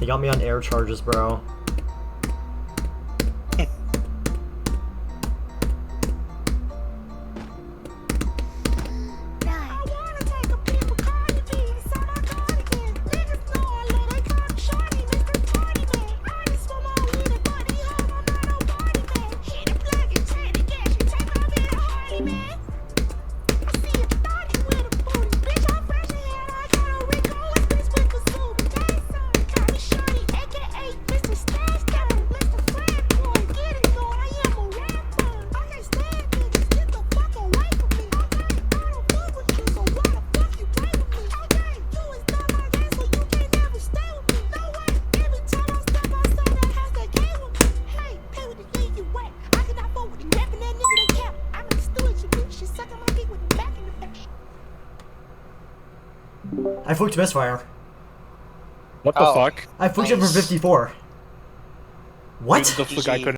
You got me on air charges, bro. I fluked misfire. What the fuck? I fluked it for 54. What? The fuck I couldn't